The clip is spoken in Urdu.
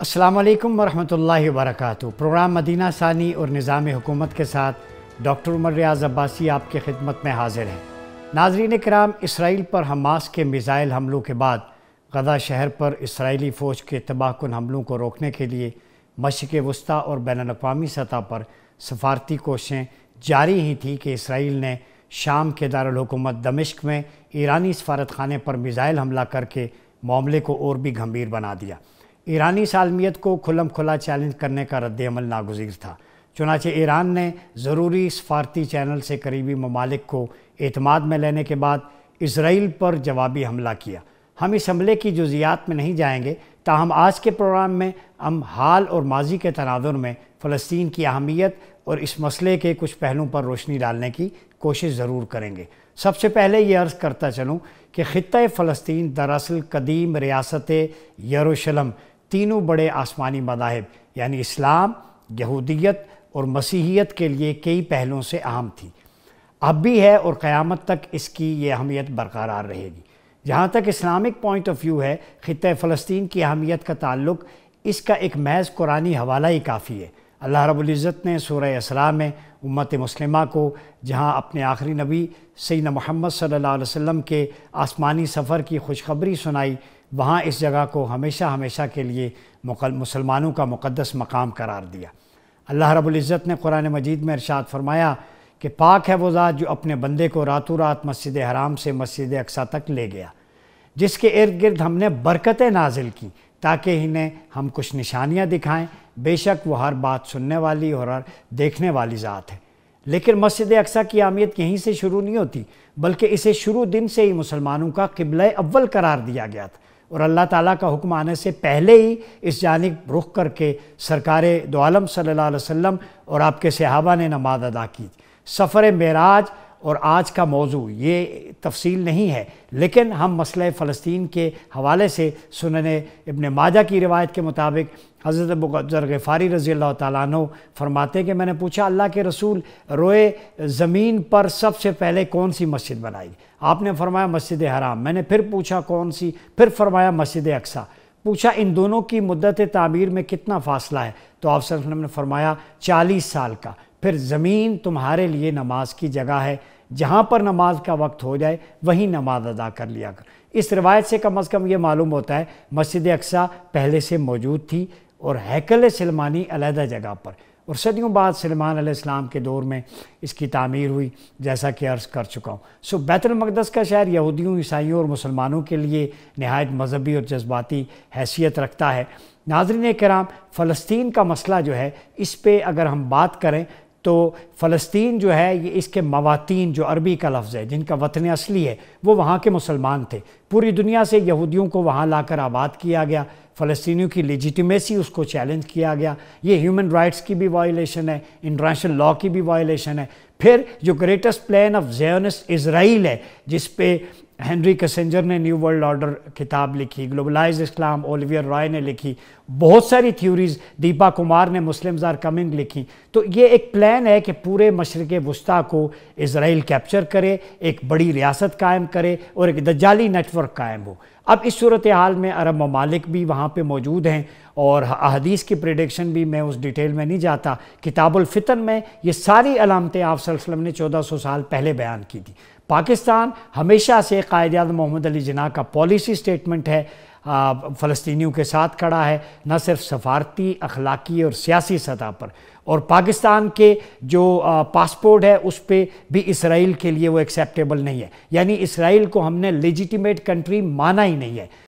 السلام علیکم ورحمۃ اللہ وبرکاتہ۔ پروگرام مدینہ ثانی اور نظام حکومت کے ساتھ ڈاکٹر عمر ریاض عباسی آپ کی خدمت میں حاضر ہیں۔ ناظرین کرام، اسرائیل پر حماس کے میزائل حملوں کے بعد غزہ شہر پر اسرائیلی فوج کے تباہ کن حملوں کو روکنے کے لیے مشرق وسطیٰ اور بین الاقوامی سطح پر سفارتی کوششیں جاری ہی تھی کہ اسرائیل نے شام کے دارالحکومت دمشق میں ایرانی سفارت خانے پر میزائل حملہ کر کے معاملے کو اور بھی گھمبیر بنا دیا۔ ایرانی سالمیت کو کھلم کھلا چیلنج کرنے کا رد عمل ناگزیر تھا، چنانچہ ایران نے ضروری سفارتی چینل سے قریبی ممالک کو اعتماد میں لینے کے بعد اسرائیل پر جوابی حملہ کیا۔ ہم اس حملے کی جزئیات میں نہیں جائیں گے، تاہم آج کے پروگرام میں ہم حال اور ماضی کے تناظر میں فلسطین کی اہمیت اور اس مسئلے کے کچھ پہلوؤں پر روشنی ڈالنے کی کوشش ضرور کریں گے۔ سب سے پہلے یہ عرض کرتا چلوں کہ خطہ فلسطین دراصل قدیم ریاست یروشلم تینوں بڑے آسمانی مذاہب یعنی اسلام، یہودیت اور مسیحیت کے لیے کئی پہلوؤں سے اہم تھی، اب بھی ہے اور قیامت تک اس کی یہ اہمیت برقرار رہے گی۔ جہاں تک اسلامک پوائنٹ آف ویو ہے، خطہ فلسطین کی اہمیت کا تعلق اس کا ایک محض قرآنی حوالہ ہی کافی ہے۔ اللہ رب العزت نے سورہ اسراء میں امت مسلمہ کو جہاں اپنے آخری نبی سیدنا محمد صلی اللہ علیہ وسلم کے آسمانی سفر کی خوشخبری سنائی، وہاں اس جگہ کو ہمیشہ ہمیشہ کے لیے مسلمانوں کا مقدس مقام قرار دیا۔ اللہ رب العزت نے قرآن مجید میں ارشاد فرمایا کہ پاک ہے وہ ذات جو اپنے بندے کو راتوں رات مسجد حرام سے مسجد اقصیٰ تک لے گیا، جس کے ارد گرد ہم نے برکتیں نازل کی تاکہ انہیں ہم کچھ نشانیاں دکھائیں۔ بے شک وہ ہر بات سننے والی اور ہر دیکھنے والی ذات ہے۔ لیکن مسجد اقصیٰ کی اہمیت یہیں سے شروع نہیں ہوتی، بلکہ اسے شروع دن سے ہی مسلمانوں کا قبلہ اول قرار دیا گیا تھا، اور اللہ تعالیٰ کا حکم آنے سے پہلے ہی اس جانب رخ کر کے سرکار دو عالم صلی اللہ علیہ وسلم اور آپ کے صحابہ نے نماز ادا کی۔ سفر معراج اور آج کا موضوع یہ تفصیل نہیں ہے، لیکن ہم مسئلہ فلسطین کے حوالے سے سنن ابن ماجہ کی روایت کے مطابق حضرت ابو ذر غفاری رضی اللہ تعالیٰ عنہ فرماتے ہیں کہ میں نے پوچھا اللہ کے رسول، روئے زمین پر سب سے پہلے کون سی مسجد بنائی؟ آپ نے فرمایا مسجد حرام۔ میں نے پھر پوچھا کون سی؟ پھر فرمایا مسجد اقصیٰ۔ پوچھا ان دونوں کی مدت تعمیر میں کتنا فاصلہ ہے؟ تو آپ صلی اللہ علیہ وسلم نے فرمایا 40 سال کا۔ پھر زمین تمہارے لیے نماز کی جگہ ہے، جہاں پر نماز کا وقت ہو جائے وہیں نماز ادا کر لیا کر۔ اس روایت سے کم از کم یہ معلوم ہوتا ہے مسجد اقصیٰ پہلے سے موجود تھی اور ہیکل سلیمانی علیحدہ جگہ پر، اور صدیوں بعد سلیمان علیہ السلام کے دور میں اس کی تعمیر ہوئی، جیسا کہ عرض کر چکا ہوں۔ بیت المقدس کا شہر یہودیوں، عیسائیوں اور مسلمانوں کے لیے نہایت مذہبی اور جذباتی حیثیت رکھتا ہے۔ ناظرین کرام، فلسطین کا مسئلہ جو ہے اس پہ اگر ہم بات کریں تو فلسطین جو ہے یہ اس کے مواطین جو عربی کا لفظ ہے، جن کا وطن اصلی ہے وہ وہاں کے مسلمان تھے۔ پوری دنیا سے یہودیوں کو وہاں لا کر آباد کیا گیا، فلسطینیوں کی لیجیٹیمیسی اس کو چیلنج کیا گیا۔ یہ ہیومن رائٹس کی بھی وائلیشن ہے، انٹرنیشنل لا کی بھی وائلیشن ہے۔ پھر جو گریٹسٹ پلان آف زیونسٹ اسرائیل ہے، جس پہ ہنری کسنجر نے نیو ورلڈ آرڈر کتاب لکھی، گلوبلائز اسلام اولیویر رائے نے لکھی، بہت ساری تھیوریز، دیپا کمار نے مسلمز آر کمنگ لکھی۔ تو یہ ایک پلان ہے کہ پورے مشرق وسطیٰ کو اسرائیل کیپچر کرے، ایک بڑی ریاست قائم کرے اور ایک دجالی نیٹ ورک قائم ہو۔ اب اس صورتحال میں عرب ممالک بھی وہاں پہ موجود ہیں، اور احادیث کی پریڈکشن بھی میں اس ڈیٹیل میں نہیں جاتا۔ کتاب الفتن میں یہ ساری علامتیں آپ صلی اللہ علیہ وسلم نے 1400 سال پہلے بیان کی تھی۔ پاکستان ہمیشہ سے قائد اعظم محمد علی جناح کا پالیسی سٹیٹمنٹ ہے، فلسطینیوں کے ساتھ کھڑا ہے، نہ صرف سفارتی، اخلاقی اور سیاسی سطح پر، اور پاکستان کے جو پاسپورٹ ہے اس پہ بھی اسرائیل کے لیے وہ ایکسیپٹیبل نہیں ہے، یعنی اسرائیل کو ہم نے لیجیٹیمیٹ کنٹری مانا ہی نہیں ہے۔